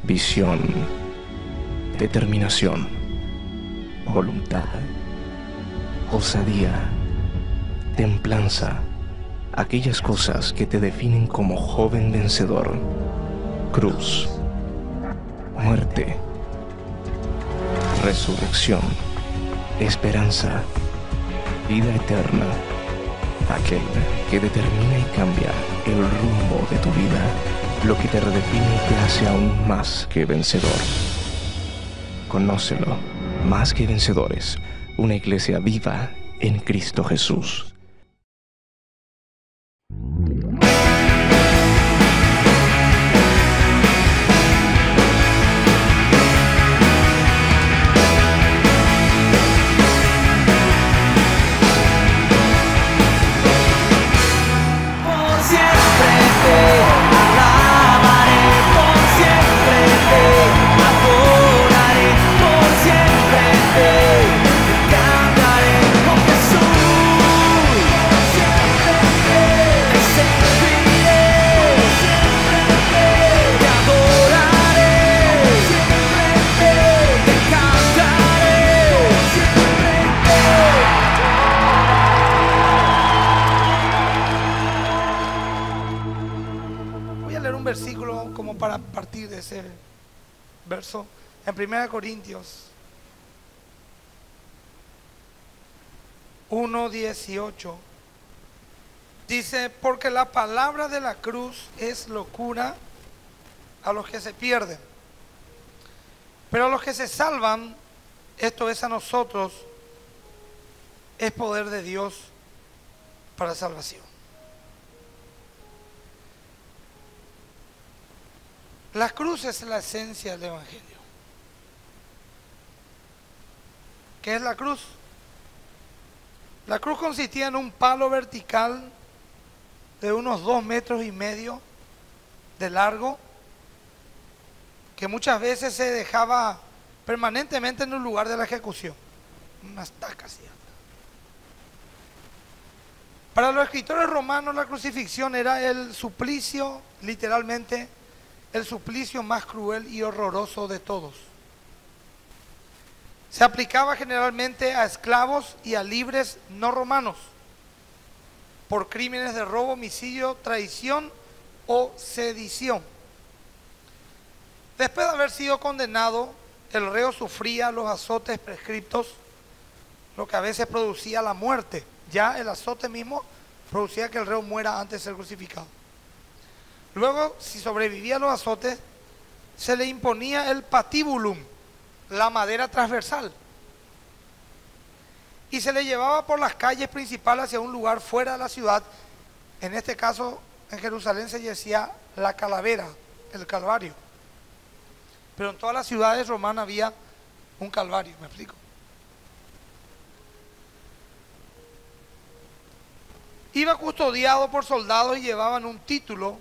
visión, determinación, voluntad, osadía, templanza, aquellas cosas que te definen como joven vencedor. Cruz, muerte, resurrección, esperanza, vida eterna, aquel que determina y cambia el rumbo de tu vida, lo que te redefine y te hace aún más que vencedor. Conócelo, Más que Vencedores, una iglesia viva en Cristo Jesús. Versículo como para partir de ese verso en 1 Corintios 1:18 dice: porque la palabra de la cruz es locura a los que se pierden, pero a los que se salvan, esto es a nosotros, es poder de Dios para salvación. La cruz es la esencia del Evangelio. ¿Qué es la cruz? La cruz consistía en un palo vertical de unos 2,5 metros de largo, que muchas veces se dejaba permanentemente en el lugar de la ejecución, una estaca así. Para los escritores romanos, la crucifixión era el suplicio, literalmente, el suplicio más cruel y horroroso de todos. Se aplicaba generalmente a esclavos y a libres no romanos por crímenes de robo, homicidio, traición o sedición. Después de haber sido condenado, el reo sufría los azotes prescriptos, lo que a veces producía la muerte. Ya el azote mismo producía que el reo muera antes de ser crucificado. Luego, si sobrevivía a los azotes, se le imponía el patibulum, la madera transversal, y se le llevaba por las calles principales hacia un lugar fuera de la ciudad. En este caso, en Jerusalén se decía la calavera, el Calvario. Pero en todas las ciudades romanas había un Calvario, ¿me explico? Iba custodiado por soldados y llevaban un título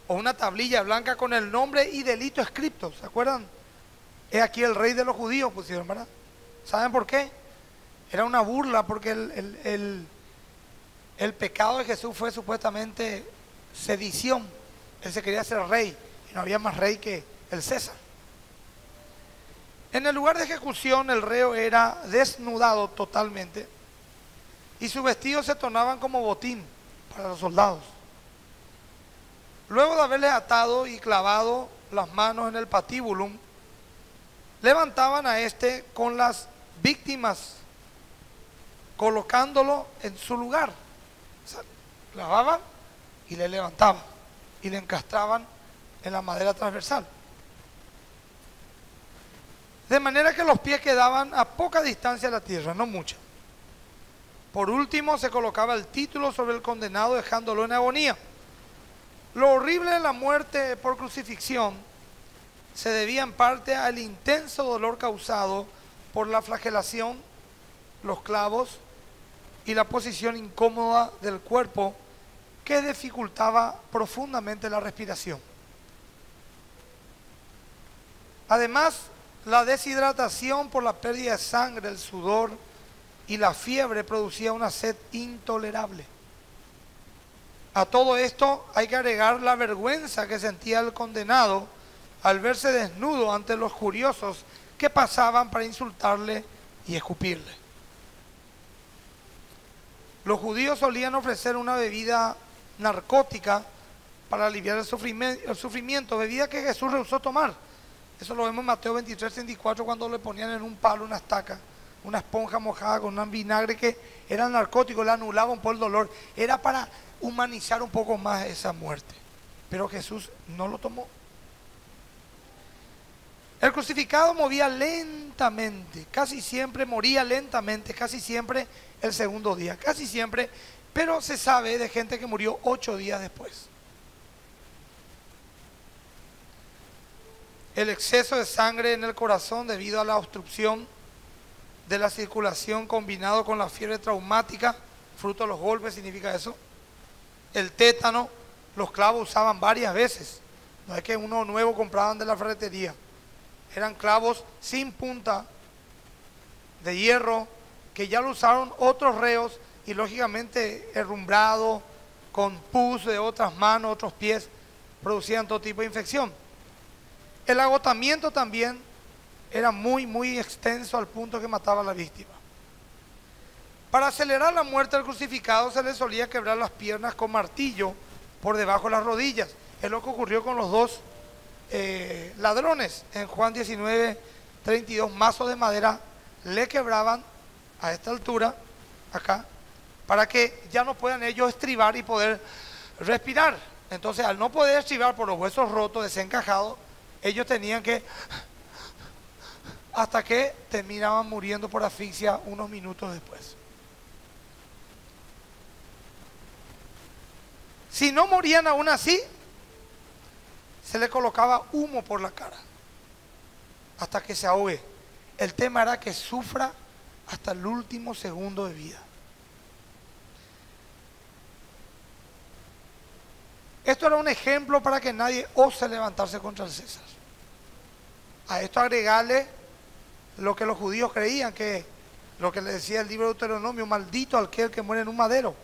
o una tablilla blanca con el nombre y delito escrito. ¿Se acuerdan? Es aquí el rey de los judíos, pusieron, ¿verdad? ¿Saben por qué? Era una burla, porque el pecado de Jesús fue supuestamente sedición. Él se quería ser rey y no había más rey que el César. En el lugar de ejecución, el reo era desnudado totalmente y sus vestidos se tornaban como botín para los soldados. Luego de haberles atado y clavado las manos en el patíbulum, levantaban a este con las víctimas, colocándolo en su lugar. O sea, clavaban y le levantaban y le encastraban en la madera transversal. De manera que los pies quedaban a poca distancia de la tierra, no mucha. Por último, se colocaba el título sobre el condenado, dejándolo en agonía. Lo horrible de la muerte por crucifixión se debía en parte al intenso dolor causado por la flagelación, los clavos y la posición incómoda del cuerpo, que dificultaba profundamente la respiración. Además, la deshidratación por la pérdida de sangre, el sudor y la fiebre producía una sed intolerable. A todo esto hay que agregar la vergüenza que sentía el condenado al verse desnudo ante los curiosos que pasaban para insultarle y escupirle. Los judíos solían ofrecer una bebida narcótica para aliviar el sufrimiento, bebida que Jesús rehusó tomar. Eso lo vemos en Mateo 23, 34, cuando le ponían en un palo una estaca, una esponja mojada con un vinagre que era narcótico, le anulaban por el dolor. Era para humanizar un poco más esa muerte. Pero Jesús no lo tomó. El crucificado movía lentamente, casi siempre moría lentamente, casi siempre el segundo día, casi siempre, pero se sabe de gente que murió 8 días después. El exceso de sangre en el corazón debido a la obstrucción de la circulación combinado con la fiebre traumática, fruto de los golpes, significa eso. El tétano, los clavos usaban varias veces, no es que uno nuevo compraban de la ferretería. Eran clavos sin punta de hierro que ya lo usaron otros reos y lógicamente herrumbrado, con pus de otras manos, otros pies, producían todo tipo de infección. El agotamiento también era muy extenso al punto que mataba a la víctima. Para acelerar la muerte del crucificado se le solía quebrar las piernas con martillo por debajo de las rodillas. Es lo que ocurrió con los dos ladrones. En Juan 19, 32, mazos de madera le quebraban a esta altura, acá, para que ya no puedan ellos estribar y poder respirar. Entonces, al no poder estribar por los huesos rotos, desencajados, ellos tenían que, hasta que terminaban muriendo por asfixia unos minutos después. Si no morían aún así, se le colocaba humo por la cara hasta que se ahogue. El tema era que sufra hasta el último segundo de vida. Esto era un ejemplo para que nadie ose levantarse contra el César. A esto agregarle lo que los judíos creían, que lo que le decía el libro de Deuteronomio: maldito aquel que muere en un madero.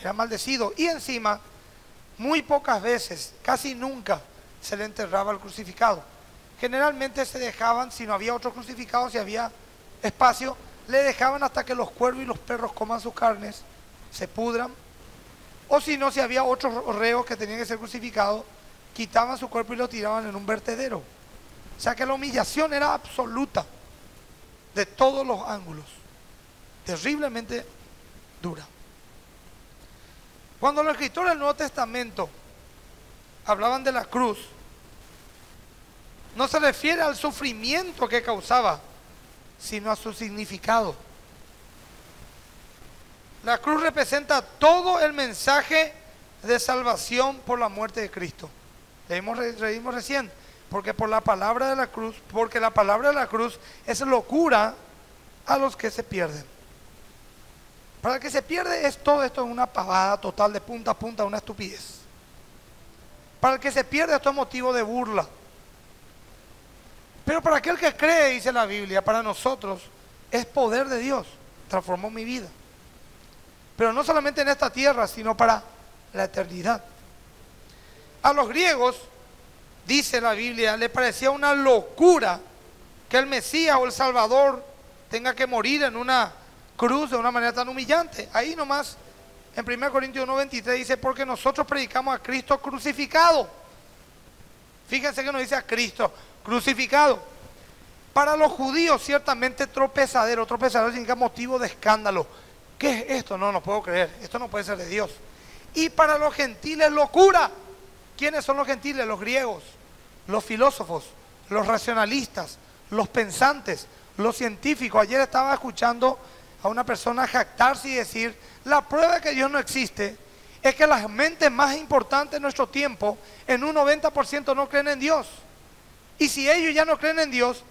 Era maldecido. Y encima, muy pocas veces, casi nunca, se le enterraba al crucificado. Generalmente se dejaban, si no había otro crucificado, si había espacio, le dejaban hasta que los cuervos y los perros coman sus carnes, se pudran. O si no, si había otros reos que tenían que ser crucificados, quitaban su cuerpo y lo tiraban en un vertedero. O sea que la humillación era absoluta, de todos los ángulos, terriblemente dura. Cuando los escritores del Nuevo Testamento hablaban de la cruz, no se refiere al sufrimiento que causaba, sino a su significado. La cruz representa todo el mensaje de salvación por la muerte de Cristo. Leímos recién, porque la palabra de la cruz es locura a los que se pierden. Para el que se pierde todo esto es una pavada total, de punta a punta, una estupidez. Para el que se pierde esto es motivo de burla. Pero para aquel que cree, dice la Biblia, para nosotros es poder de Dios. Transformó mi vida. Pero no solamente en esta tierra, sino para la eternidad. A los griegos, dice la Biblia, le parecía una locura que el Mesías o el Salvador tenga que morir en una cruz de una manera tan humillante. Ahí nomás, en 1 Corintios 1:23 dice: porque nosotros predicamos a Cristo crucificado. Fíjense que nos dice a Cristo crucificado. Para los judíos ciertamente tropezadero significa motivo de escándalo. ¿Qué es esto? No puedo creer, esto no puede ser de Dios. Y para los gentiles locura. ¿Quiénes son los gentiles? Los griegos, los filósofos, los racionalistas, los pensantes, los científicos. Ayer estaba escuchando a una persona jactarse y decir: la prueba de que Dios no existe es que las mentes más importantes de nuestro tiempo en un 90% no creen en Dios. Y si ellos ya no creen en Dios,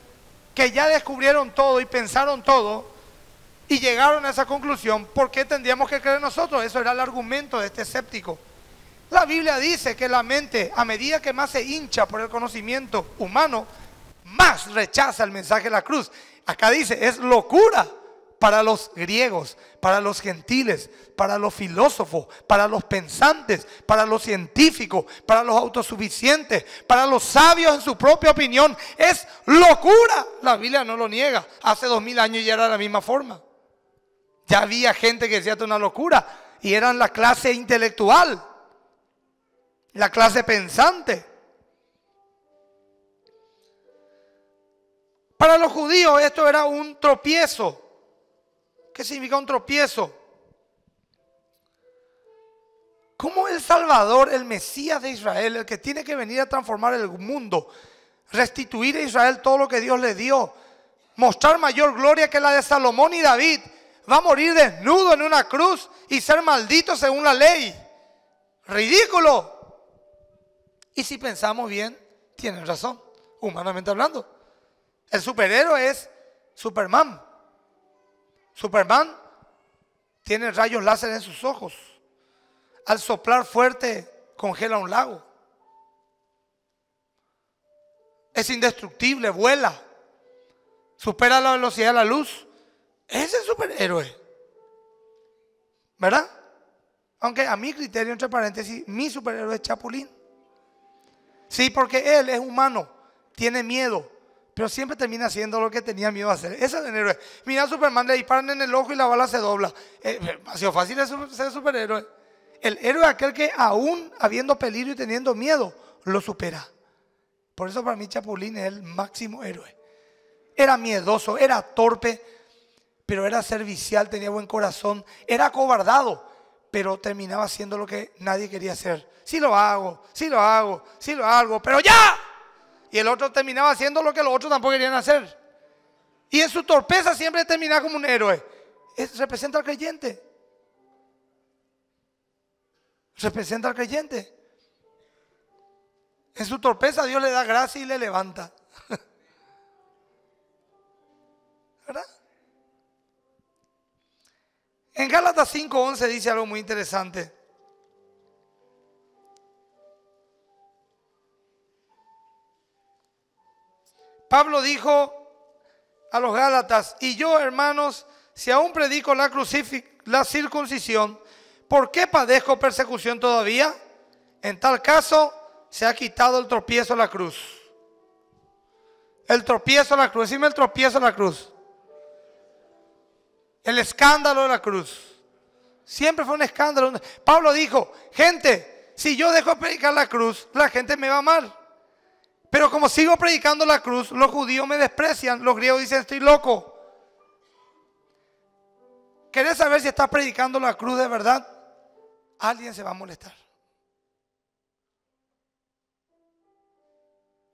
que ya descubrieron todo y pensaron todo y llegaron a esa conclusión, ¿por qué tendríamos que creer nosotros? Eso era el argumento de este escéptico. La Biblia dice que la mente, a medida que más se hincha por el conocimiento humano, más rechaza el mensaje de la cruz. Acá dice: es locura para los griegos, para los gentiles, para los filósofos, para los pensantes, para los científicos, para los autosuficientes, para los sabios en su propia opinión. Es locura. La Biblia no lo niega. Hace 2000 años ya era de la misma forma. Ya había gente que decía esto es una locura. Y eran la clase intelectual, la clase pensante. Para los judíos esto era un tropiezo. ¿Qué significa un tropiezo? ¿Cómo el Salvador, el Mesías de Israel, el que tiene que venir a transformar el mundo, restituir a Israel todo lo que Dios le dio, mostrar mayor gloria que la de Salomón y David, va a morir desnudo en una cruz y ser maldito según la ley? ¡Ridículo! Y si pensamos bien, tienen razón, humanamente hablando. El superhéroe es Superman. Superman tiene rayos láser en sus ojos. Al soplar fuerte congela un lago. Es indestructible, vuela. Supera la velocidad de la luz. Ese es el superhéroe. ¿Verdad? Aunque a mi criterio, entre paréntesis, mi superhéroe es Chapulín. Sí, porque él es humano, tiene miedo, pero siempre termina haciendo lo que tenía miedo a hacer. Ese es el héroe. Mira a Superman, le disparan en el ojo y la bala se dobla. Ha sido fácil ser superhéroe. El héroe es aquel que aún habiendo peligro y teniendo miedo, lo supera. Por eso para mí Chapulín es el máximo héroe. Era miedoso, era torpe, pero era servicial, tenía buen corazón. Era acobardado, pero terminaba haciendo lo que nadie quería hacer. Sí lo hago, sí lo hago, sí lo hago, pero ¡ya! Y el otro terminaba haciendo lo que los otros tampoco querían hacer. Y en su torpeza siempre terminaba como un héroe. Representa al creyente. Representa al creyente. En su torpeza Dios le da gracia y le levanta. ¿Verdad? En Gálatas 5:11 dice algo muy interesante. Pablo dijo a los Gálatas: y yo, hermanos, si aún predico la circuncisión, ¿por qué padezco persecución todavía? En tal caso, se ha quitado el tropiezo a la cruz. El tropiezo a la cruz. Decime el tropiezo a la cruz. El escándalo de la cruz. Siempre fue un escándalo. Pablo dijo: gente, si yo dejo de predicar la cruz, la gente me va a amar. Pero como sigo predicando la cruz, los judíos me desprecian. Los griegos dicen: estoy loco. ¿Querés saber si estás predicando la cruz de verdad? Alguien se va a molestar.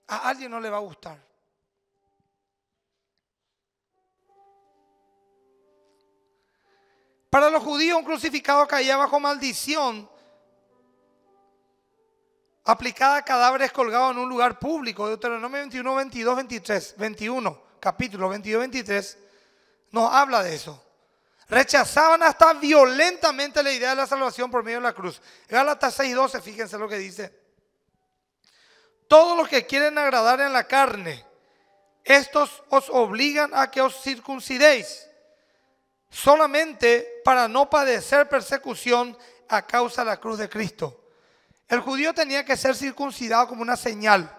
A alguien no le va a gustar. Para los judíos, un crucificado caía bajo maldición aplicada a cadáveres colgados en un lugar público. Deuteronomio 21, 22, 23, 21, capítulo 22, 23, nos habla de eso. Rechazaban hasta violentamente la idea de la salvación por medio de la cruz. Gálatas 6, 12, fíjense lo que dice. Todos los que quieren agradar en la carne, estos os obligan a que os circuncidéis, solamente para no padecer persecución a causa de la cruz de Cristo. El judío tenía que ser circuncidado como una señal.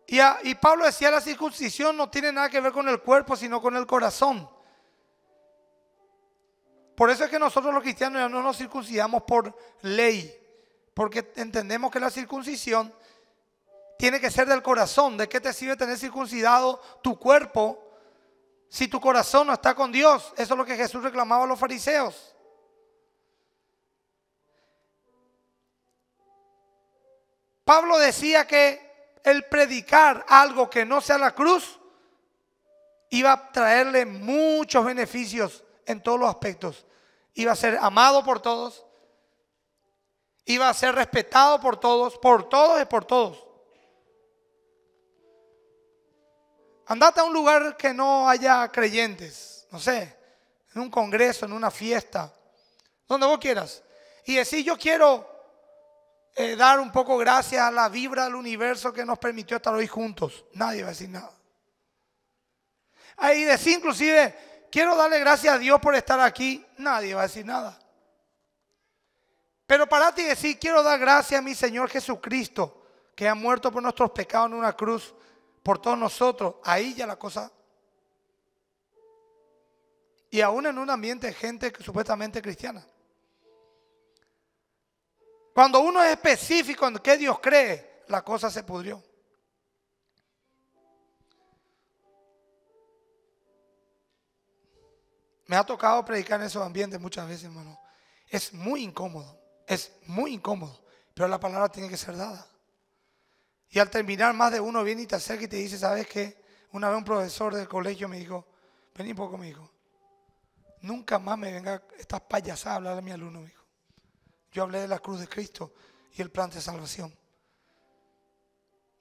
Y Pablo decía: la circuncisión no tiene nada que ver con el cuerpo, sino con el corazón. Por eso es que nosotros los cristianos ya no nos circuncidamos por ley, porque entendemos que la circuncisión tiene que ser del corazón. ¿De qué te sirve tener circuncidado tu cuerpo si tu corazón no está con Dios? Eso es lo que Jesús reclamaba a los fariseos. Pablo decía que el predicar algo que no sea la cruz iba a traerle muchos beneficios en todos los aspectos. Iba a ser amado por todos, iba a ser respetado por todos y por todos. Andate a un lugar que no haya creyentes, no sé, en un congreso, en una fiesta, donde vos quieras, y decir: yo quiero dar un poco gracias a la vibra del universo que nos permitió estar hoy juntos. Nadie va a decir nada. Ahí decir inclusive, quiero darle gracias a Dios por estar aquí, nadie va a decir nada. Pero parate y decir, quiero dar gracias a mi Señor Jesucristo, que ha muerto por nuestros pecados en una cruz, por todos nosotros. Ahí ya la cosa. Y aún en un ambiente de gente que supuestamente cristiana. Cuando uno es específico en qué Dios cree, la cosa se pudrió. Me ha tocado predicar en esos ambientes muchas veces, hermano. Es muy incómodo, pero la palabra tiene que ser dada. Y al terminar, más de uno viene y te acerca y te dice, ¿sabes qué? Una vez un profesor del colegio me dijo, vení un poco, me dijo, nunca más me venga estas payasadas a hablar a mi alumno, me dijo. Yo hablé de la cruz de Cristo y el plan de salvación.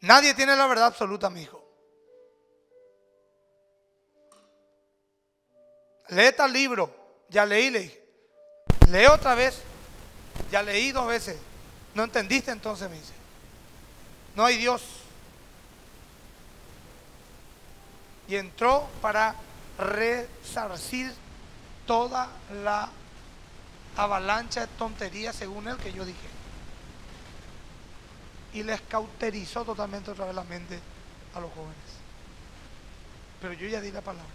Nadie tiene la verdad absoluta, mi hijo. Lee tal libro, ya leí, le dije. Lee otra vez, ya leí 2 veces. ¿No entendiste entonces? Me dice. No hay Dios. Y entró para resarcir toda la avalancha de tonterías según él que yo dije. Y les cauterizó totalmente otra vez la mente a los jóvenes. Pero yo ya di la palabra.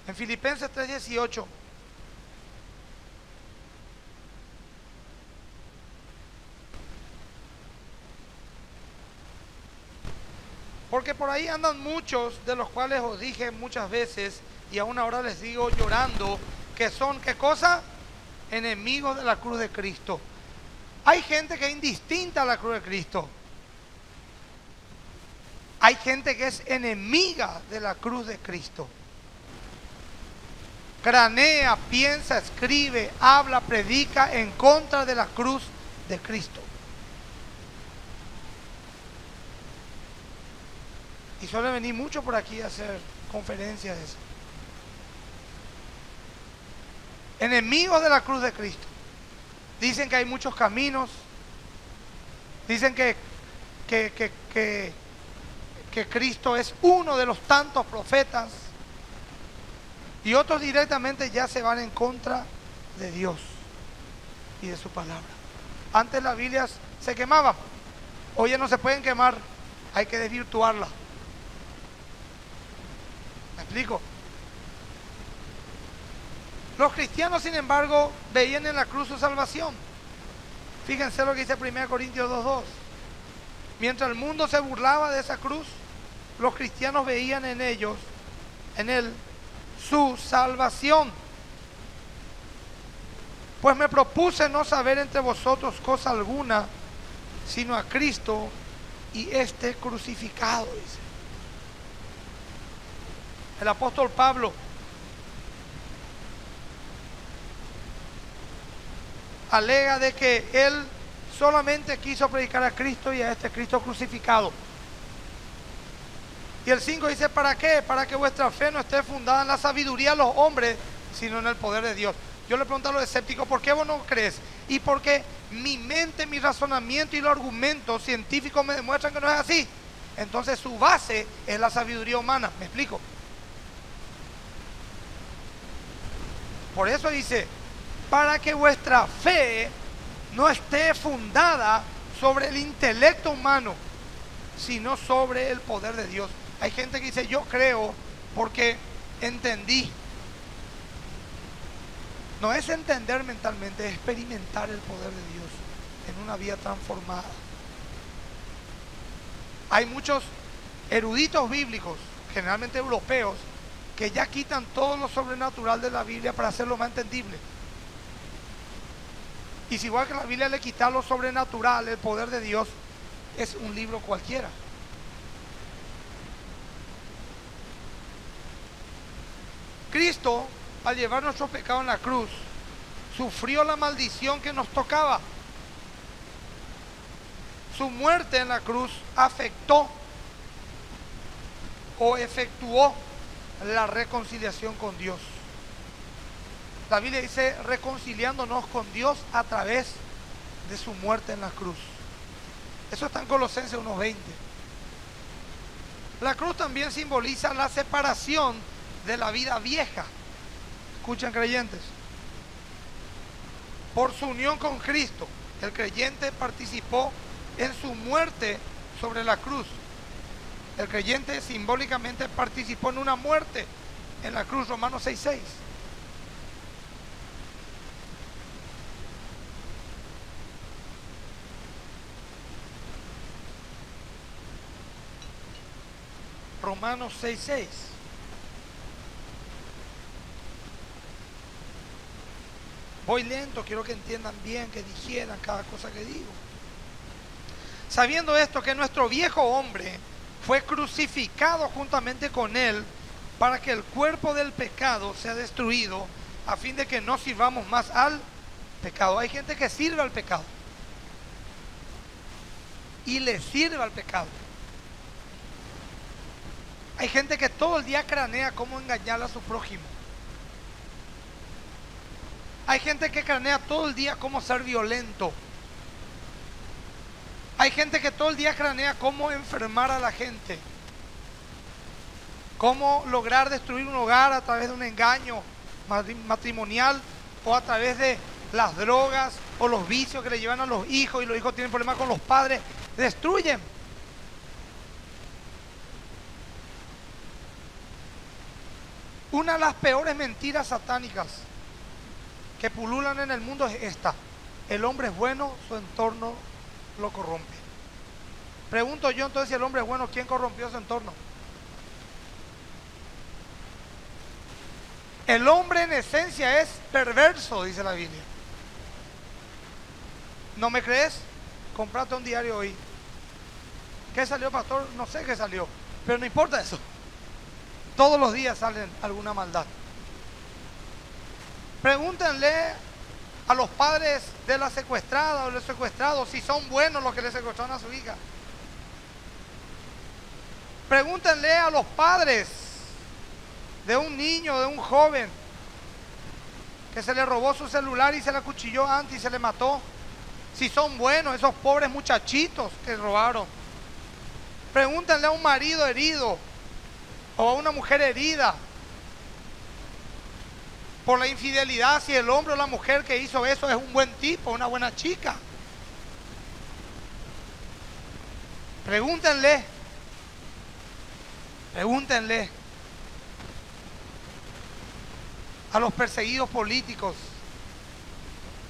En Filipenses 3:18. Porque por ahí andan muchos, de los cuales os dije muchas veces, y aún ahora les digo llorando, que son, ¿qué cosa? Enemigos de la cruz de Cristo. Hay gente que es indistinta a la cruz de Cristo. Hay gente que es enemiga de la cruz de Cristo. Cranea, piensa, escribe, habla, predica en contra de la cruz de Cristo. Y suele venir mucho por aquí a hacer conferencias de eso. Enemigos de la cruz de Cristo. Dicen que hay muchos caminos. Dicen que Cristo es uno de los tantos profetas. Y otros directamente ya se van en contra de Dios y de su palabra. Antes las Biblias se quemaban. Hoy ya no se pueden quemar. Hay que desvirtuarla. ¿Me explico? Los cristianos, sin embargo, veían en la cruz su salvación. Fíjense lo que dice 1 Corintios 2:2. Mientras el mundo se burlaba de esa cruz, los cristianos veían en ellos, en él, su salvación. Pues me propuse no saber entre vosotros cosa alguna, sino a Cristo y este crucificado, dice. El apóstol Pablo alega de que él solamente quiso predicar a Cristo y a este Cristo crucificado. Y el 5 dice, ¿para qué? Para que vuestra fe no esté fundada en la sabiduría de los hombres, sino en el poder de Dios. Yo le pregunto a los escépticos, ¿por qué vos no crees? Y porque mi mente, mi razonamiento y los argumentos científicos me demuestran que no es así. Entonces su base es la sabiduría humana. ¿Me explico? Por eso dice, para que vuestra fe no esté fundada sobre el intelecto humano, sino sobre el poder de Dios. Hay gente que dice, yo creo porque entendí. No es entender mentalmente, es experimentar el poder de Dios en una vida transformada. Hay muchos eruditos bíblicos, generalmente europeos, que ya quitan todo lo sobrenatural de la Biblia para hacerlo más entendible. Y si igual que la Biblia le quita lo sobrenatural, el poder de Dios, es un libro cualquiera. Cristo, al llevar nuestro pecado en la cruz, sufrió la maldición que nos tocaba. Su muerte en la cruz afectó o efectuó la reconciliación con Dios. La Biblia dice reconciliándonos con Dios a través de su muerte en la cruz. Eso está en Colosenses 1:20. La cruz también simboliza la separación de la vida vieja. Escuchen, creyentes. Por su unión con Cristo, el creyente participó en su muerte sobre la cruz. El creyente simbólicamente participó en una muerte en la cruz, Romanos 6:6. Romanos 6:6. Voy lento, quiero que entiendan bien, que digieran cada cosa que digo. Sabiendo esto, que nuestro viejo hombre fue crucificado juntamente con él para que el cuerpo del pecado sea destruido, a fin de que no sirvamos más al pecado. Hay gente que sirve al pecado y le sirve al pecado. Hay gente que todo el día cranea cómo engañar a su prójimo. Hay gente que cranea todo el día cómo ser violento. Hay gente que todo el día cranea cómo enfermar a la gente. Cómo lograr destruir un hogar a través de un engaño matrimonial o a través de las drogas o los vicios que le llevan a los hijos y los hijos tienen problemas con los padres. Destruyen. Una de las peores mentiras satánicas que pululan en el mundo es esta: el hombre es bueno, su entorno lo corrompe. Pregunto yo entonces, si el hombre es bueno, ¿quién corrompió su entorno? El hombre en esencia es perverso, dice la Biblia. ¿No me crees? Comprate un diario hoy. ¿Qué salió, pastor? No sé qué salió, pero no importa eso. Todos los días salen alguna maldad. Pregúntenle a los padres de la secuestrada o de los secuestrados si son buenos los que le secuestraron a su hija. Pregúntenle a los padres de un niño, de un joven que se le robó su celular y se le acuchilló antes y se le mató, si son buenos esos pobres muchachitos que robaron. Pregúntenle a un marido herido o a una mujer herida por la infidelidad, si el hombre o la mujer que hizo eso es un buen tipo, una buena chica. Pregúntenle a los perseguidos políticos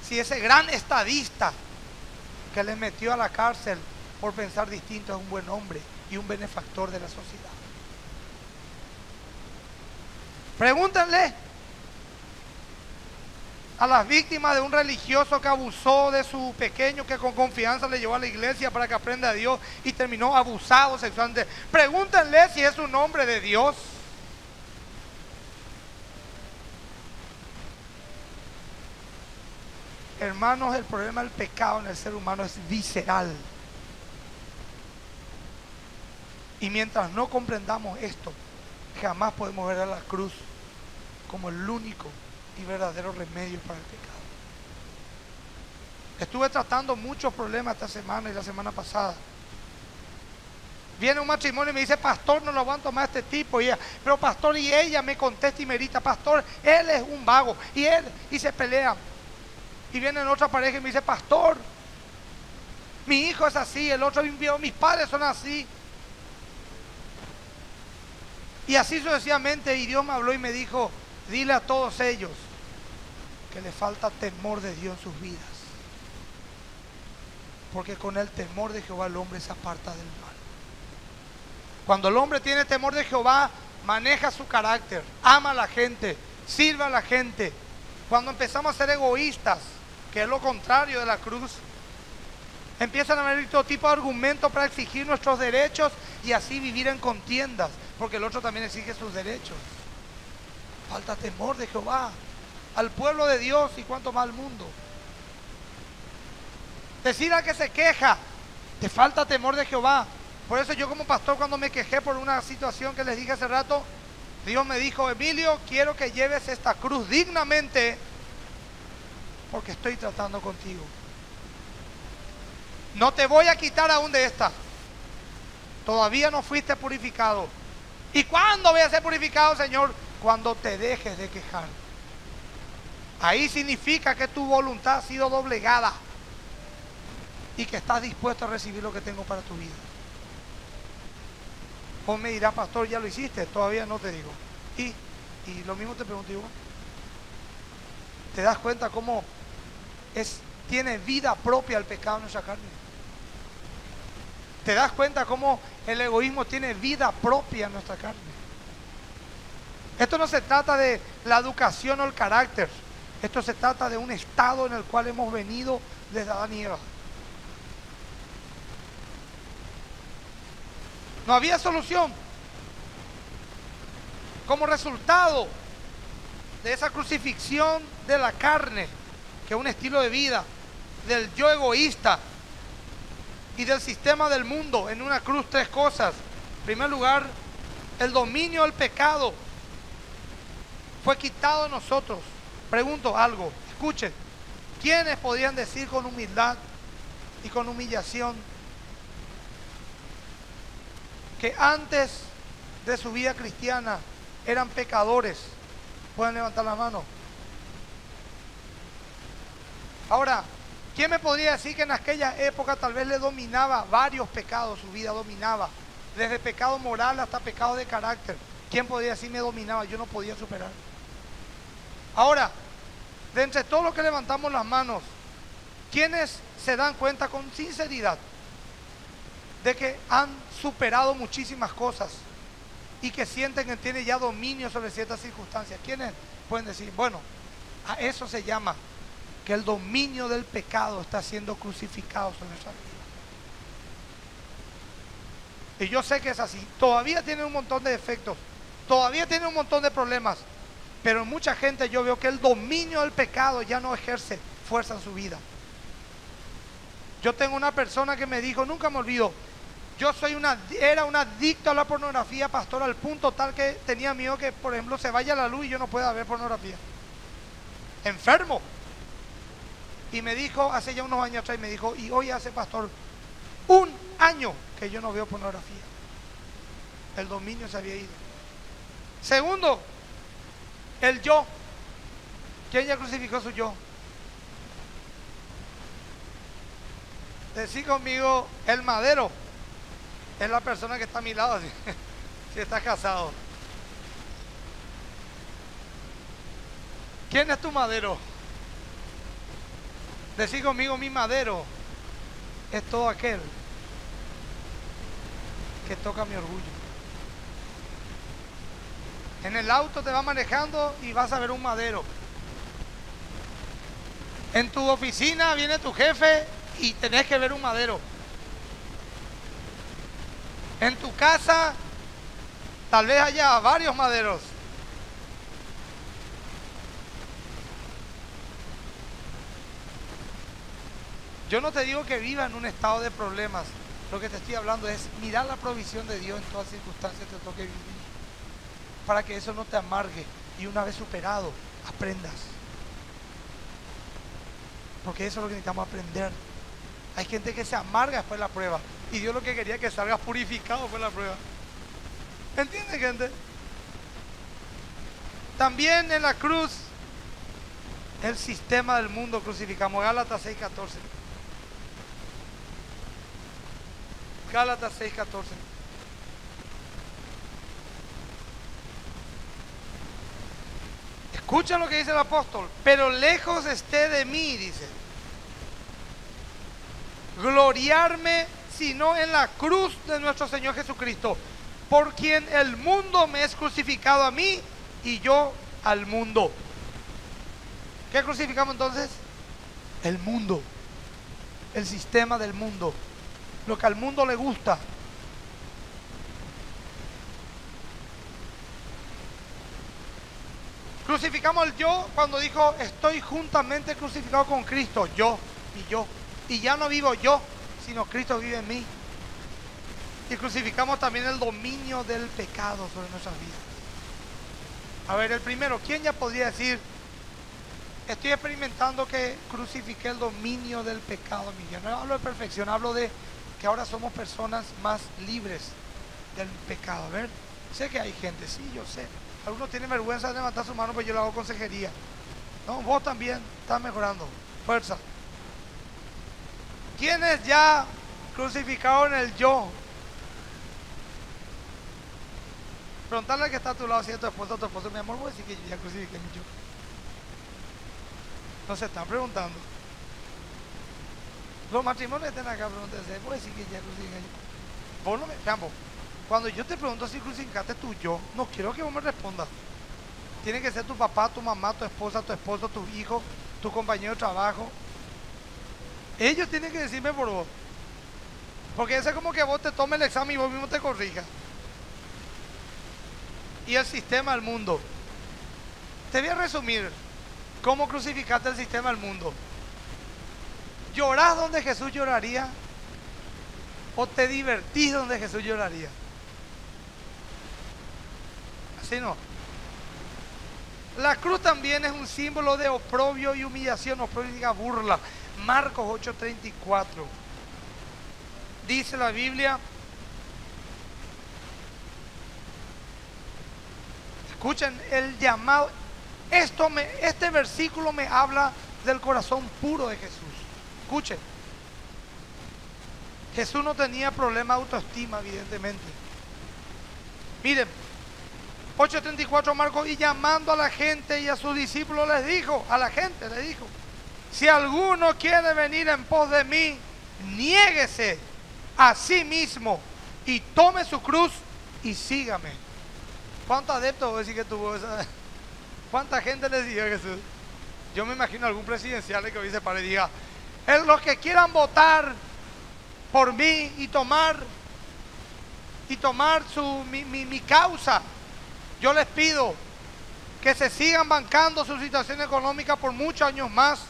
si ese gran estadista que les metió a la cárcel por pensar distinto es un buen hombre y un benefactor de la sociedad. Pregúntenle a las víctimas de un religioso que abusó de su pequeño, que con confianza le llevó a la iglesia para que aprenda a Dios y terminó abusado sexualmente. Pregúntenle si es un hombre de Dios. Hermanos, el problema del pecado en el ser humano es visceral. Y mientras no comprendamos esto, jamás podemos ver a la cruz como el único y verdadero remedio para el pecado. Estuve tratando muchos problemas esta semana y la semana pasada. Viene un matrimonio y me dice: pastor, no lo aguanto más a este tipo. Y ella, pero pastor, y ella me contesta y me grita: pastor, él es un vago. Y se pelean. Y viene otra pareja y me dice: pastor, mi hijo es así, el otro envió, mis padres son así. Y así sucesivamente. Y Dios me habló y me dijo: dile a todos ellos que le falta temor de Dios en sus vidas, porque con el temor de Jehová el hombre se aparta del mal. Cuando el hombre tiene temor de Jehová, maneja su carácter, ama a la gente, sirve a la gente. Cuando empezamos a ser egoístas, que es lo contrario de la cruz, empiezan a haber todo tipo de argumentos para exigir nuestros derechos y así vivir en contiendas, porque el otro también exige sus derechos. Falta temor de Jehová al pueblo de Dios y cuanto más al mundo. Decir al que se queja: te falta temor de Jehová. Por eso yo, como pastor, cuando me quejé por una situación que les dije hace rato, Dios me dijo: Emilio, quiero que lleves esta cruz dignamente, porque estoy tratando contigo. No te voy a quitar aún de esta. Todavía no fuiste purificado. ¿Y cuándo voy a ser purificado, Señor? Cuando te dejes de quejar. Ahí significa que tu voluntad ha sido doblegada y que estás dispuesto a recibir lo que tengo para tu vida. Vos me dirás, pastor, ¿ya lo hiciste? Todavía no te digo. Y lo mismo te pregunto yo. ¿Te das cuenta cómo tiene vida propia el pecado en nuestra carne? ¿Te das cuenta cómo el egoísmo tiene vida propia en nuestra carne? Esto no se trata de la educación o el carácter. Esto se trata de un estado en el cual hemos venido desde Adán y Eva. No había solución. Como resultado de esa crucifixión de la carne, que es un estilo de vida, del yo egoísta y del sistema del mundo, en una cruz, tres cosas. En primer lugar, el dominio del pecado fue quitado de nosotros. Pregunto algo, escuchen, ¿quiénes podrían decir con humildad y con humillación que antes de su vida cristiana eran pecadores? Pueden levantar la mano. Ahora, ¿quién me podría decir que en aquella época tal vez le dominaba varios pecados, su vida dominaba, desde pecado moral hasta pecado de carácter? ¿Quién podría decir me dominaba? Yo no podía superar. Ahora, de entre todos los que levantamos las manos, ¿quiénes se dan cuenta con sinceridad de que han superado muchísimas cosas y que sienten que tienen ya dominio sobre ciertas circunstancias? ¿Quiénes pueden decir, bueno, a eso se llama que el dominio del pecado está siendo crucificado sobre nuestra vida? Y yo sé que es así. Todavía tiene un montón de defectos, todavía tiene un montón de problemas, pero en mucha gente yo veo que el dominio del pecado ya no ejerce fuerza en su vida. Yo tengo una persona que me dijo, nunca me olvido, era un adicto a la pornografía, pastor, al punto tal que tenía miedo que, por ejemplo, se vaya la luz y yo no pueda ver pornografía. Enfermo. Y me dijo, hace ya unos años atrás, me dijo, y hoy hace, pastor, 1 año que yo no veo pornografía. El dominio se había ido. Segundo, el yo. ¿Quién ya crucificó su yo? Decí conmigo, el madero es la persona que está a mi lado, si estás casado. ¿Quién es tu madero? Decí conmigo, mi madero es todo aquel que toca mi orgullo. En el auto te vas manejando y vas a ver un madero. En tu oficina viene tu jefe y tenés que ver un madero. En tu casa tal vez haya varios maderos. Yo no te digo que viva en un estado de problemas. Lo que te estoy hablando es mirar la provisión de Dios en todas circunstancias te toque vivir, para que eso no te amargue y una vez superado aprendas. Porque eso es lo que necesitamos aprender. Hay gente que se amarga después de la prueba y Dios lo que quería es que salgas purificado después de la prueba. ¿Entiende, gente? También en la cruz el sistema del mundo crucificamos. Gálatas 6:14. Gálatas 6:14. Escucha lo que dice el apóstol. Pero lejos esté de mí, dice, gloriarme sino en la cruz de nuestro Señor Jesucristo, por quien el mundo me es crucificado a mí y yo al mundo. ¿Qué crucificamos entonces? El mundo, el sistema del mundo, lo que al mundo le gusta. Crucificamos el yo cuando dijo, estoy juntamente crucificado con Cristo, yo, y ya no vivo yo, sino Cristo vive en mí. Y crucificamos también el dominio del pecado sobre nuestras vidas. A ver, el primero, ¿quién ya podría decir, estoy experimentando que crucifiqué el dominio del pecado en mi vida? No hablo de perfección, hablo de que ahora somos personas más libres del pecado. A ver, sé que hay gente, sí, yo sé. Algunos tienen vergüenza de levantar su mano, pero yo le hago consejería. No, vos también estás mejorando. Fuerza. ¿Quiénes ya crucificaron el yo? Preguntarle al que está a tu lado, si es tu esposo o tu esposo, mi amor, voy a decir que yo ya crucifiqué mi yo. No se están preguntando. Los matrimonios están acá, pregúntense, voy a decir que ya crucifiqué yo. Vos no me, Campo, cuando yo te pregunto si crucificaste tu yo, no quiero que vos me respondas. Tiene que ser tu papá, tu mamá, tu esposa, tu esposo, tu hijo, tu compañero de trabajo. Ellos tienen que decirme por vos. Porque eso es como que vos te tomes el examen y vos mismo te corrijas. Y el sistema del mundo. Te voy a resumir cómo crucificaste el sistema del mundo. ¿Llorás donde Jesús lloraría? ¿O te divertís donde Jesús lloraría? Así no. La cruz también es un símbolo de oprobio y humillación, oprobio y burla. Marcos 8:34. Dice la Biblia, escuchen el llamado. Este versículo me habla del corazón puro de Jesús. Escuchen. Jesús no tenía problema de autoestima, evidentemente. Miren, 8:34 Marcos, y llamando a la gente y a sus discípulos les dijo, a la gente les dijo, si alguno quiere venir en pos de mí, niéguese a sí mismo y tome su cruz y sígame. ¿Cuántos adeptos voy a decir que tuvo esa? ¿Cuánta gente le siguió a Jesús? Yo me imagino algún presidencial que hoy se pare y diga, los que quieran votar por mí y tomar mi causa, yo les pido que se sigan bancando su situación económica por muchos años más,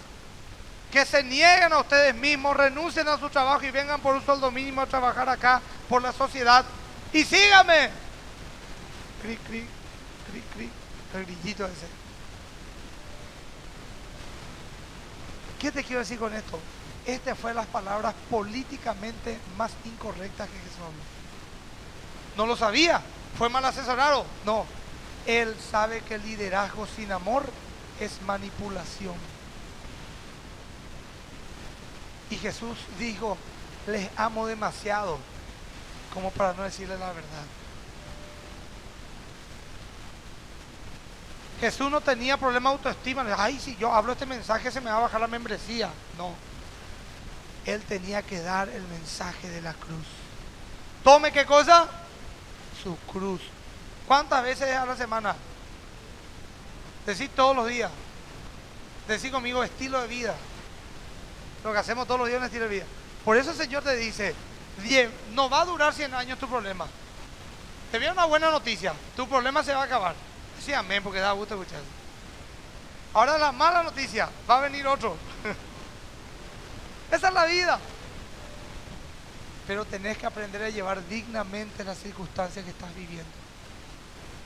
que se nieguen a ustedes mismos, renuncien a su trabajo y vengan por un sueldo mínimo a trabajar acá por la sociedad y síganme. Cri, cri, cri, cri, el grillito ese. ¿Qué te quiero decir con esto? Estas fueron las palabras políticamente más incorrectas que Jesús habló. No lo sabía, fue mal asesorado. No, él sabe que el liderazgo sin amor es manipulación. Y Jesús dijo, les amo demasiado como para no decirles la verdad. Jesús no tenía problema de autoestima. Ay, si yo hablo este mensaje se me va a bajar la membresía. No. Él tenía que dar el mensaje de la cruz. Tome, ¿qué cosa? Su cruz. ¿Cuántas veces a la semana? Decir todos los días. Decir conmigo estilo de vida. Lo que hacemos todos los días es un estilo de vida. Por eso el Señor te dice, no va a durar 100 años tu problema. Te viene una buena noticia. Tu problema se va a acabar. Sí, amén, porque da gusto escuchar. Ahora la mala noticia, va a venir otro. Esa es la vida. Pero tenés que aprender a llevar dignamente las circunstancias que estás viviendo.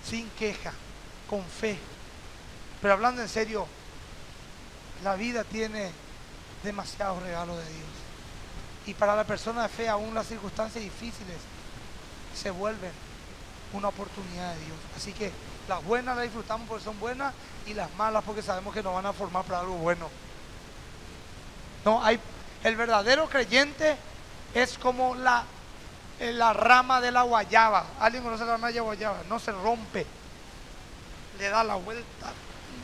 Sin queja, con fe. Pero hablando en serio, la vida tiene demasiados regalos de Dios. Y para la persona de fe, aún las circunstancias difíciles se vuelven una oportunidad de Dios. Así que las buenas las disfrutamos porque son buenas y las malas porque sabemos que nos van a formar para algo bueno. No, el verdadero creyente es como la rama de la guayaba. ¿Alguien conoce la rama de la guayaba? No se rompe, le da la vuelta,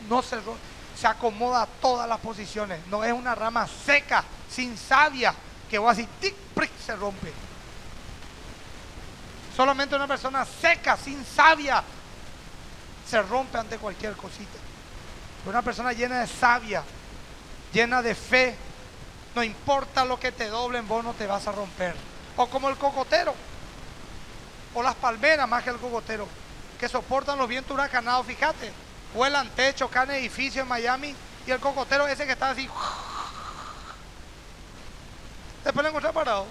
no se rompe, se acomoda a todas las posiciones. No es una rama seca, sin savia, que va así, tic, pric, se rompe. Solamente una persona seca, sin savia, se rompe ante cualquier cosita. Una persona llena de savia, llena de fe, no importa lo que te doblen, vos no te vas a romper. O como el cocotero, o las palmeras más que el cocotero, que soportan los vientos huracanados. Fíjate, vuelan techo, caen edificios en Miami, y el cocotero ese que está así, después lo encontré parado.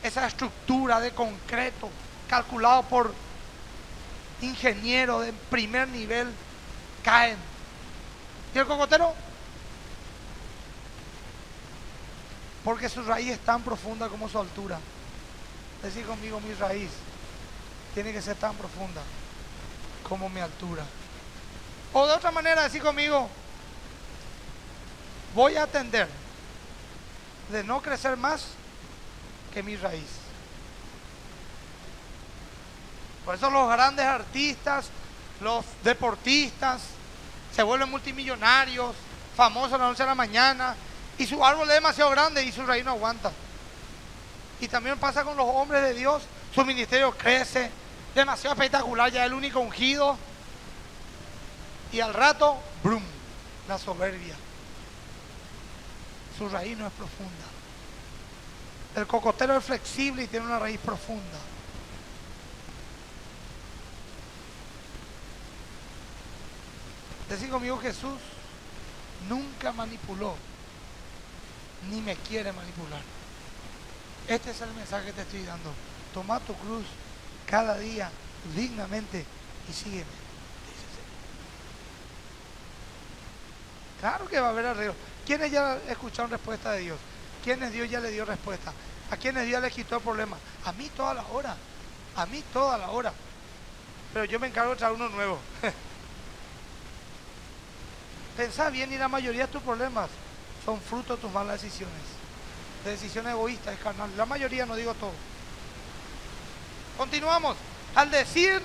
Esa estructura de concreto calculado por ingenieros de primer nivel caen. ¿Y el cocotero? Porque su raíz es tan profunda como su altura. Decir conmigo, mi raíz tiene que ser tan profunda como mi altura. O de otra manera, decir conmigo, voy a atender de no crecer más que mi raíz. Por eso los grandes artistas, los deportistas, se vuelven multimillonarios, famosos a las 11 de la mañana, y su árbol es demasiado grande y su raíz no aguanta. Y también pasa con los hombres de Dios, su ministerio crece, demasiado espectacular, ya es el único ungido, y al rato, ¡brum!, la soberbia. Su raíz no es profunda. El cocotero es flexible y tiene una raíz profunda. Decir conmigo, Jesús nunca manipuló, ni me quiere manipular. Este es el mensaje que te estoy dando. Toma tu cruz cada día dignamente y sígueme. Claro que va a haber arreglo. ¿Quiénes ya escucharon respuesta de Dios? ¿Quiénes Dios ya le dio respuesta? ¿A quiénes Dios le quitó el problema? A mí toda la hora. A mí toda la hora. Pero yo me encargo de traer uno nuevo. Pensá bien, y la mayoría de tus problemas son fruto de tus malas decisiones. De decisiones egoístas, carnales. La mayoría, no digo todo. Continuamos. Al decir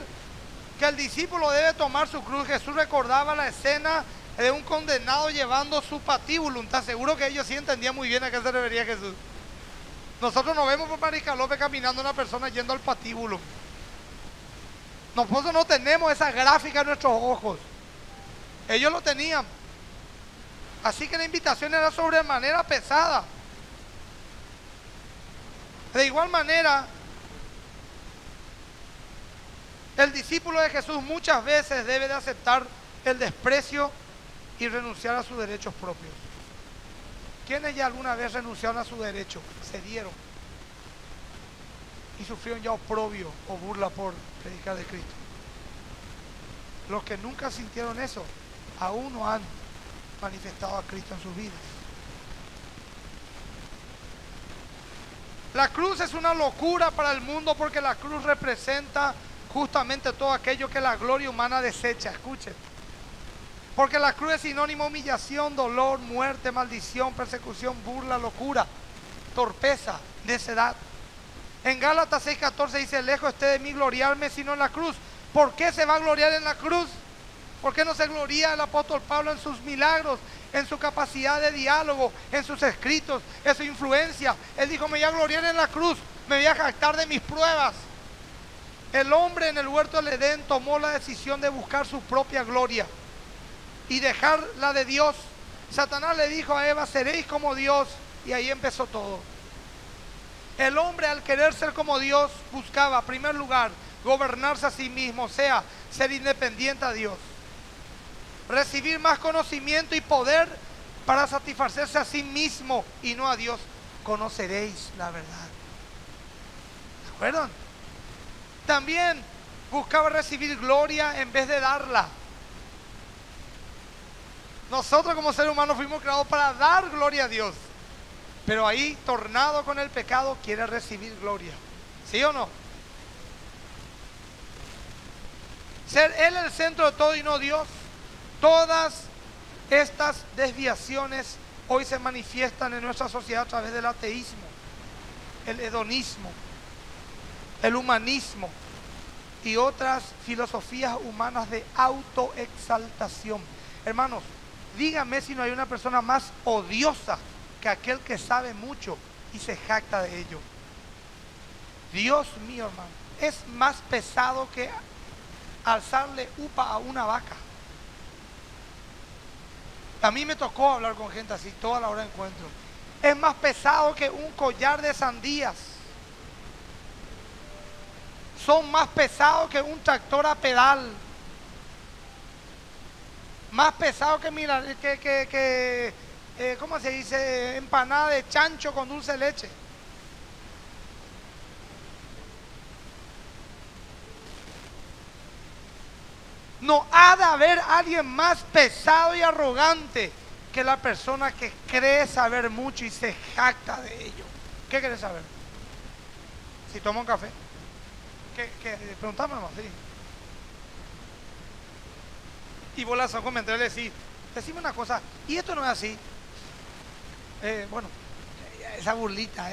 que el discípulo debe tomar su cruz, Jesús recordaba la escena de un condenado llevando su patíbulum. ¿Estás seguro que ellos sí entendían muy bien a qué se refería Jesús? Nosotros nos vemos por Mariscalope caminando una persona yendo al patíbulum. Nosotros no tenemos esa gráfica en nuestros ojos. Ellos lo tenían. Así que la invitación era sobremanera pesada. De igual manera, el discípulo de Jesús muchas veces debe de aceptar el desprecio y renunciar a sus derechos propios. ¿Quiénes ya alguna vez renunciaron a sus derechos? Cedieron y sufrieron ya oprobio o burla por predicar de Cristo. Los que nunca sintieron eso, aún no han manifestado a Cristo en sus vidas. La cruz es una locura para el mundo porque la cruz representa justamente todo aquello que la gloria humana desecha. Escuchen. Porque la cruz es sinónimo de humillación, dolor, muerte, maldición, persecución, burla, locura, torpeza, necedad. En Gálatas 6:14 dice: lejos esté de mí gloriarme sino en la cruz. ¿Por qué se va a gloriar en la cruz? ¿Por qué no se gloria el apóstol Pablo en sus milagros, en su capacidad de diálogo, en sus escritos, en su influencia? Él dijo: me voy a gloriar en la cruz, me voy a jactar de mis pruebas. El hombre en el huerto del Edén tomó la decisión de buscar su propia gloria y dejar la de Dios. Satanás le dijo a Eva: seréis como Dios, y ahí empezó todo. El hombre, al querer ser como Dios, buscaba, en primer lugar, gobernarse a sí mismo, o sea, ser independiente a Dios, recibir más conocimiento y poder para satisfacerse a sí mismo y no a Dios. Conoceréis la verdad. ¿De acuerdo? También buscaba recibir gloria en vez de darla. Nosotros como seres humanos fuimos creados para dar gloria a Dios, pero ahí, tornado con el pecado, quiere recibir gloria. ¿Sí o no? Ser Él el centro de todo y no Dios. Todas estas desviaciones hoy se manifiestan en nuestra sociedad a través del ateísmo, el hedonismo, el humanismo y otras filosofías humanas de autoexaltación. Hermanos, dígame si no hay una persona más odiosa que aquel que sabe mucho y se jacta de ello. Dios mío, hermano, es más pesado que alzarle upa a una vaca. A mí me tocó hablar con gente así toda la hora de encuentro. Es más pesado que un collar de sandías. Son más pesados que un tractor a pedal. Más pesado que, mira, ¿cómo se dice? Empanada de chancho con dulce de leche. No ha de haber alguien más pesado y arrogante que la persona que cree saber mucho y se jacta de ello. ¿Qué querés saber? Si toma un café. Preguntame nomás, sí. Y vos la sacó mientras le decís, decime una cosa, y esto no es así. Bueno, esa burlita,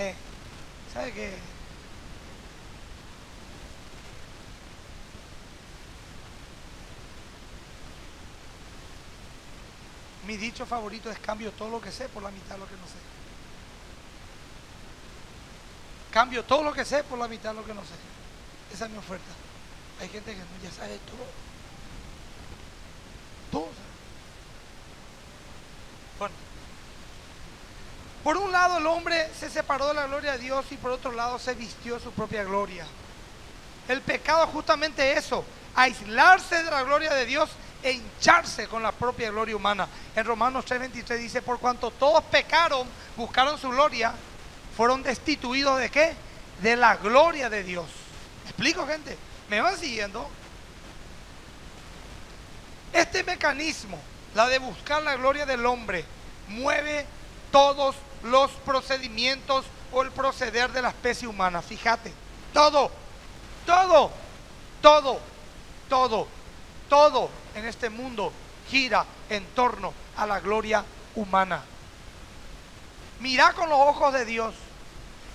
¿sabe qué? Mi dicho favorito es: cambio todo lo que sé por la mitad de lo que no sé. Cambio todo lo que sé por la mitad de lo que no sé. Esa es mi oferta. Hay gente que no, ya sabe todo. Todo sabe. Bueno, por un lado el hombre se separó de la gloria de Dios y por otro lado se vistió de su propia gloria. El pecado es justamente eso: aislarse de la gloria de Dios e hincharse con la propia gloria humana. En Romanos 3:23 dice: por cuanto todos pecaron, buscaron su gloria, fueron destituidos ¿de qué? De la gloria de Dios. ¿Me explico, gente? ¿Me van siguiendo? Este mecanismo, la de buscar la gloria del hombre, mueve todos los procedimientos o el proceder de la especie humana. Fíjate, todo en este mundo gira en torno a la gloria humana. Mira con los ojos de Dios,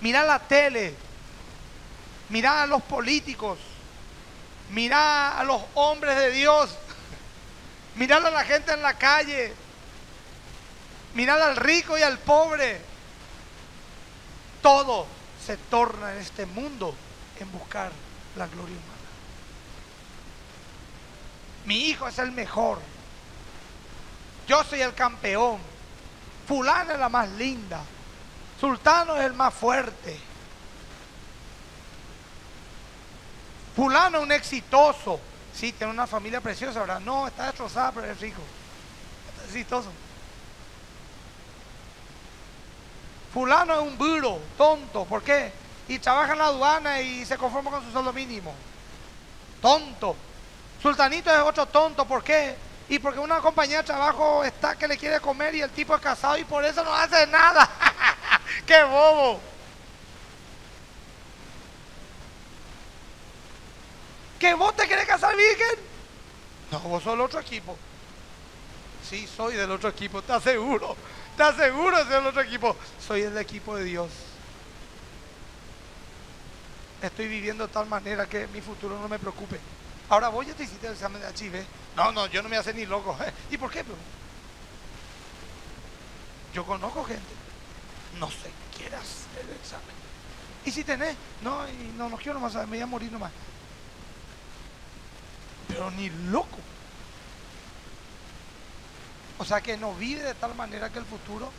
mira la tele, mira a los políticos, mira a los hombres de Dios, mira a la gente en la calle, mira al rico y al pobre. Todo se torna en este mundo en buscar la gloria humana. Mi hijo es el mejor, yo soy el campeón, fulana es la más linda, sultano es el más fuerte, fulano es un exitoso. Sí, tiene una familia preciosa, ¿verdad? No, está destrozada, pero es rico, está exitoso. Fulano es un burro, tonto, ¿por qué? Y trabaja en la aduana y se conforma con su sueldo mínimo, tonto. Sultanito es otro tonto, ¿por qué? Y porque una compañía de trabajo está que le quiere comer y el tipo es casado y por eso no hace nada. ¡Qué bobo! ¿Que vos te querés casar virgen? No, vos sos del otro equipo. Sí, soy del otro equipo, ¿estás seguro? ¿Estás seguro de ser del otro equipo? Soy del equipo de Dios. Estoy viviendo de tal manera que mi futuro no me preocupe. Ahora vos ya te hiciste el examen de HIV. No, yo no me voy a hacer ni loco. ¿Y por qué? Yo conozco gente, no se quiere hacer el examen. Y si tenés, no quiero nomás, me voy a morir nomás. Pero ni loco. O sea que no vive de tal manera que el futuro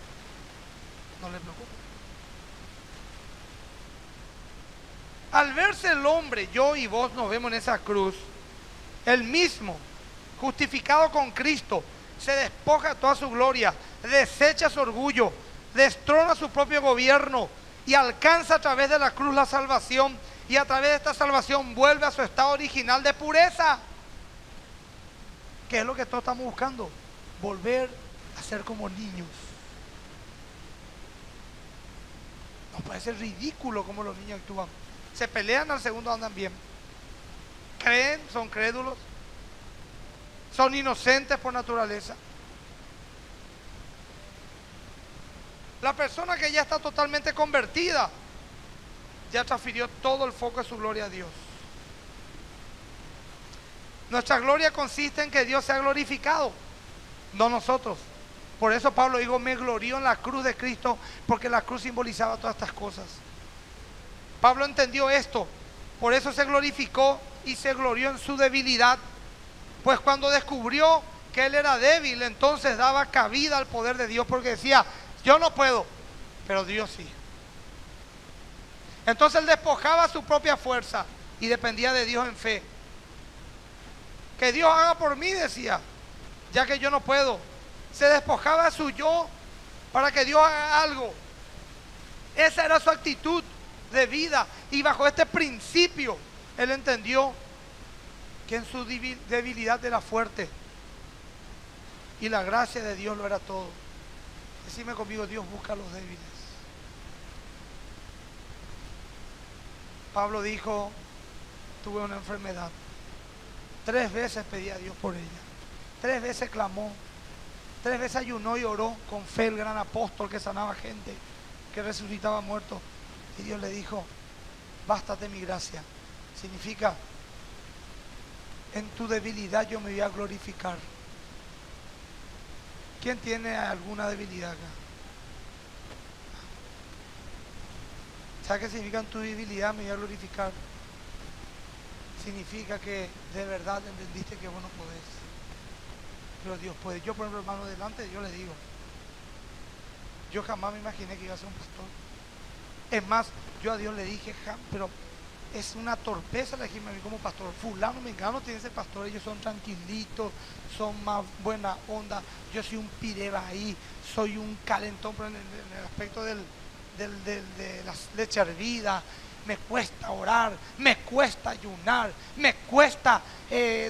no le preocupa. Al verse el hombre, yo y vos nos vemos en esa cruz, el mismo, justificado con Cristo, se despoja de toda su gloria, desecha su orgullo, destrona su propio gobierno y alcanza a través de la cruz la salvación, y a través de esta salvación vuelve a su estado original de pureza. ¿Qué es lo que todos estamos buscando? Volver a ser como niños. Nos parece ridículo como los niños actúan. Se pelean, al segundo andan bien. Creen, son crédulos, son inocentes por naturaleza. La persona que ya está totalmente convertida ya transfirió todo el foco de su gloria a Dios. Nuestra gloria consiste en que Dios sea glorificado, no nosotros. Por eso Pablo dijo: me glorío en la cruz de Cristo, porque la cruz simbolizaba todas estas cosas. Pablo entendió esto, por eso se glorificó y se glorió en su debilidad, pues cuando descubrió que él era débil, entonces daba cabida al poder de Dios, porque decía: yo no puedo, pero Dios sí. Entonces él despojaba su propia fuerza y dependía de Dios en fe. Que Dios haga por mí, decía, ya que yo no puedo. Se despojaba de su yo para que Dios haga algo. Esa era su actitud de vida, y bajo este principio él entendió que en su debilidad era fuerte y la gracia de Dios lo era todo. Decime conmigo, Dios busca a los débiles. Pablo dijo, tuve una enfermedad. 3 veces pedí a Dios por ella. 3 veces clamó. 3 veces ayunó y oró con fe, el gran apóstol que sanaba gente, que resucitaba muertos. Y Dios le dijo, bástate mi gracia. Significa, en tu debilidad yo me voy a glorificar. ¿Quién tiene alguna debilidad acá? ¿Sabes qué significa en tu debilidad me voy a glorificar? Significa que de verdad entendiste que vos no podés, pero Dios puede. Yo, por ejemplo, hermano, delante yo le digo, yo jamás me imaginé que iba a ser un pastor. Es más, yo a Dios le dije, pero es una torpeza elegirme a mí como pastor. Fulano, mengano tiene ese pastor, ellos son tranquilitos, son más buena onda. Yo soy un pireba ahí, soy un calentón, pero en el aspecto de las leche hervida. Me cuesta orar, me cuesta ayunar, me cuesta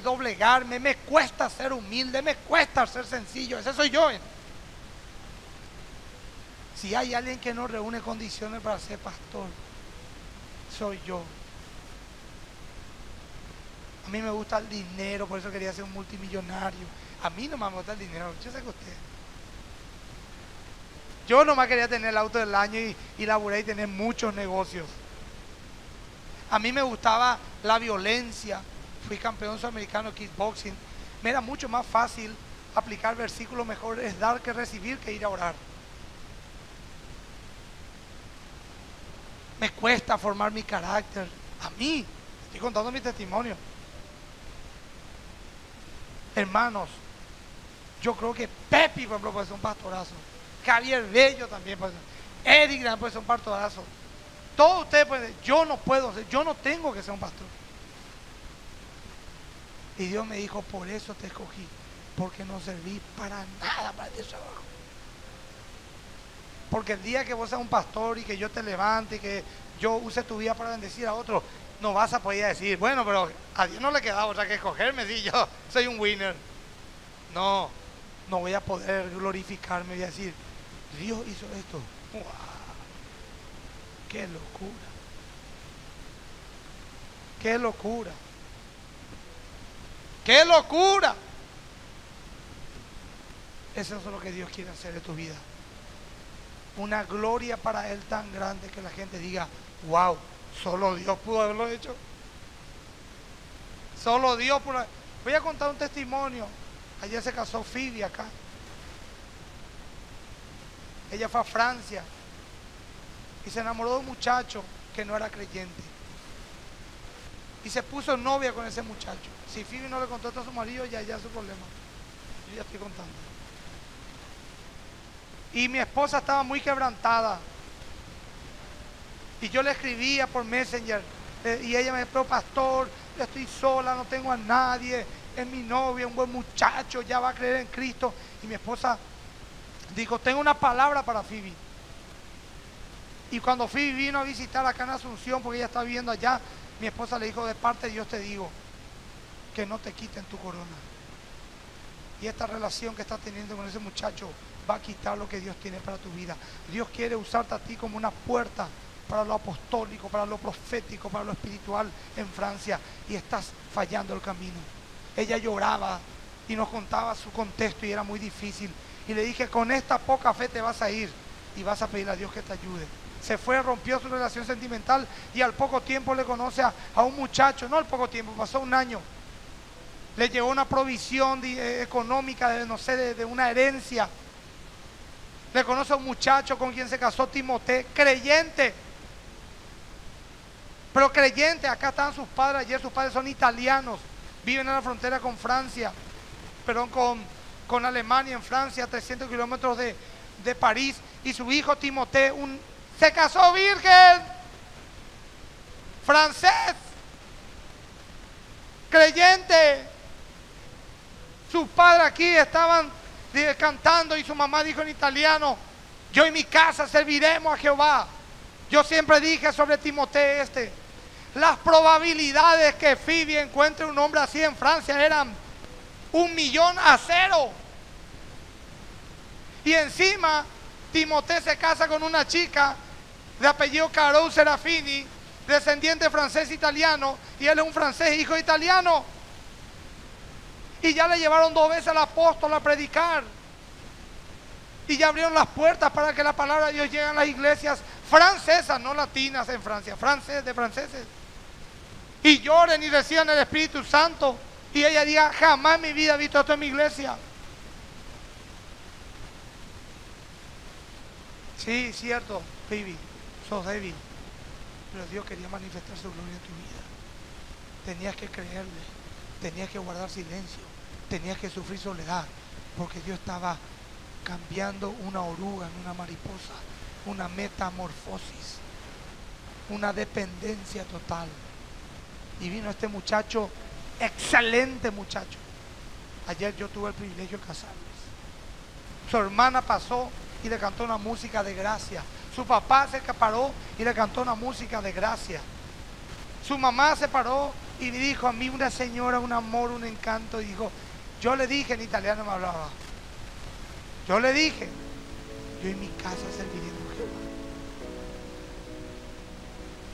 doblegarme, me cuesta ser humilde, me cuesta ser sencillo. Ese soy yo. Si hay alguien que no reúne condiciones para ser pastor, soy yo. A mí me gusta el dinero, por eso quería ser un multimillonario. A mí no me gusta el dinero, yo sé que usted. Yo nomás quería tener el auto del año y laburé y tener muchos negocios. A mí me gustaba la violencia. Fui campeón sudamericano de kickboxing. Me era mucho más fácil aplicar versículos, mejor es dar que recibir que ir a orar. Me cuesta formar mi carácter. A mí, estoy contando mi testimonio. Hermanos, yo creo que Pepi, por ejemplo, puede ser un pastorazo. Javier Bello también puede ser. Eric también puede ser un pastorazo. Todos ustedes pueden decir, yo no puedo ser, yo no tengo que ser un pastor. Y Dios me dijo, por eso te escogí, porque no serví para nada para este trabajo. Porque el día que vos seas un pastor y que yo te levante y que yo use tu vida para bendecir a otros, no vas a poder decir, bueno, pero a Dios no le quedaba otra que escogerme si yo soy un winner. No, no voy a poder glorificarme, voy a decir, Dios hizo esto. ¡Wow! ¡Qué locura! ¡Qué locura! ¡Qué locura! Eso es lo que Dios quiere hacer de tu vida. Una gloria para Él tan grande que la gente diga, wow, solo Dios pudo haberlo hecho. Solo Dios pudo. Voy a contar un testimonio. Ayer se casó Phoebe acá. Ella fue a Francia y se enamoró de un muchacho que no era creyente. Y se puso novia con ese muchacho. Si Phoebe no le contó esto a su marido, ya es su problema. Yo ya estoy contando. Y mi esposa estaba muy quebrantada. Y yo le escribía por Messenger. Y ella me dijo, pero pastor, yo estoy sola, no tengo a nadie. Es mi novia, un buen muchacho, ya va a creer en Cristo. Y mi esposa dijo, tengo una palabra para Phoebe. Y cuando Phoebe vino a visitar acá en Asunción, porque ella está viviendo allá, mi esposa le dijo, de parte de Dios te digo, que no te quiten tu corona. Y esta relación que estás teniendo con ese muchacho va a quitar lo que Dios tiene para tu vida. Dios quiere usarte a ti como una puerta para lo apostólico, para lo profético, para lo espiritual en Francia, y estás fallando el camino. Ella lloraba y nos contaba su contexto y era muy difícil. Y le dije, con esta poca fe te vas a ir y vas a pedir a Dios que te ayude. Se fue, rompió su relación sentimental y al poco tiempo le conoce a un muchacho, no al poco tiempo, pasó un año. Le llegó una provisión económica, no sé, de una herencia. Le conoce a un muchacho con quien se casó, Timoteo, creyente. Pero creyente, acá están sus padres, ayer sus padres son italianos, viven en la frontera con Francia, perdón, con Alemania, en Francia, a 300 kilómetros de París. Y su hijo Timoteo se casó virgen, francés, creyente. Sus padres aquí estaban cantando y su mamá dijo en italiano, yo y mi casa serviremos a Jehová. Yo siempre dije sobre Timoteo las probabilidades que Phoebe encuentre un hombre así en Francia eran 1.000.000 a 0. Y encima Timothée se casa con una chica de apellido Caro Serafini, descendiente francés-italiano, y él es un francés hijo de italiano. Y ya le llevaron 2 veces al apóstol a predicar. Y ya abrieron las puertas para que la palabra de Dios llegue a las iglesias francesas, no latinas en Francia, de franceses. Y lloren y reciban el Espíritu Santo. Y ella diga, jamás en mi vida he visto esto en mi iglesia. Sí, cierto, baby, sos débil. Pero Dios quería manifestar su gloria en tu vida. Tenías que creerle, tenías que guardar silencio, tenías que sufrir soledad, porque Dios estaba cambiando una oruga en una mariposa, una metamorfosis, una dependencia total. Y vino este muchacho, excelente muchacho. Ayer yo tuve el privilegio de casarles. Su hermana pasó y le cantó una música de gracia. Su papá se paró y le cantó una música de gracia. Su mamá se paró y me dijo, a mí una señora, un amor, un encanto. Y dijo, yo le dije, en italiano me hablaba, yo le dije, yo en mi casa serviré a Jehová.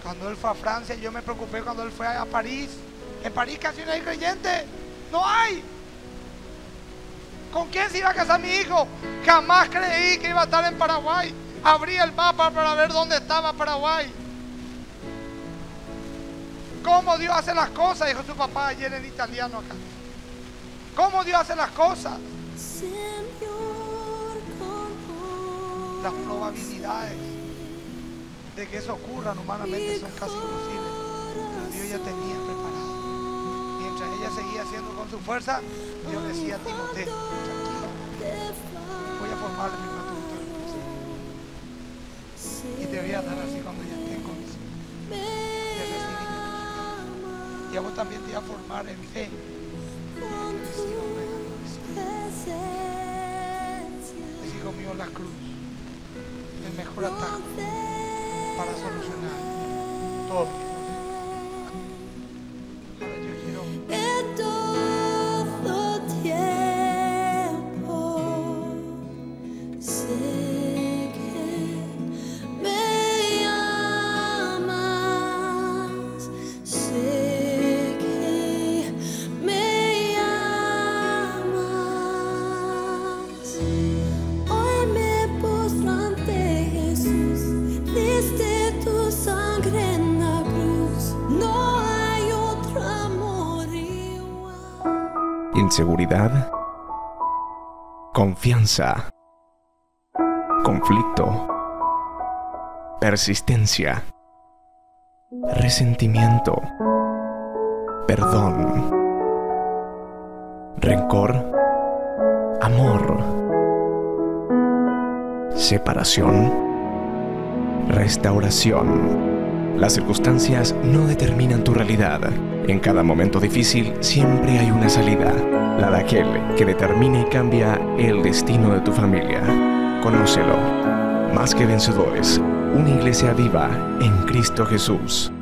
Cuando él fue a Francia, yo me preocupé cuando él fue a París. En París casi no hay creyente, no hay. ¿Con quién se iba a casar mi hijo? Jamás creí que iba a estar en Paraguay. Abrí el mapa para ver dónde estaba Paraguay. ¿Cómo Dios hace las cosas? Dijo su papá ayer en italiano acá. ¿Cómo Dios hace las cosas? Las probabilidades de que eso ocurra humanamente son casi imposibles. Pero Dios ya tenía preparado. Mientras ella seguía haciendo con su fuerza, Dios decía a Timothée, tranquilo, voy a formarle mi matuto. Y te voy a dar así cuando ya esté en condición de recibir. Y a vos también te voy a formar en fe para que reciba un regalo de cielo. Es hijo mío la cruz, el mejor ataque para solucionar todo. Ahora yo quiero inseguridad, confianza, conflicto, persistencia, resentimiento, perdón, rencor, amor, separación, restauración. Las circunstancias no determinan tu realidad. En cada momento difícil siempre hay una salida, la de aquel que determina y cambia el destino de tu familia. Conócelo. Más que vencedores, una iglesia viva en Cristo Jesús.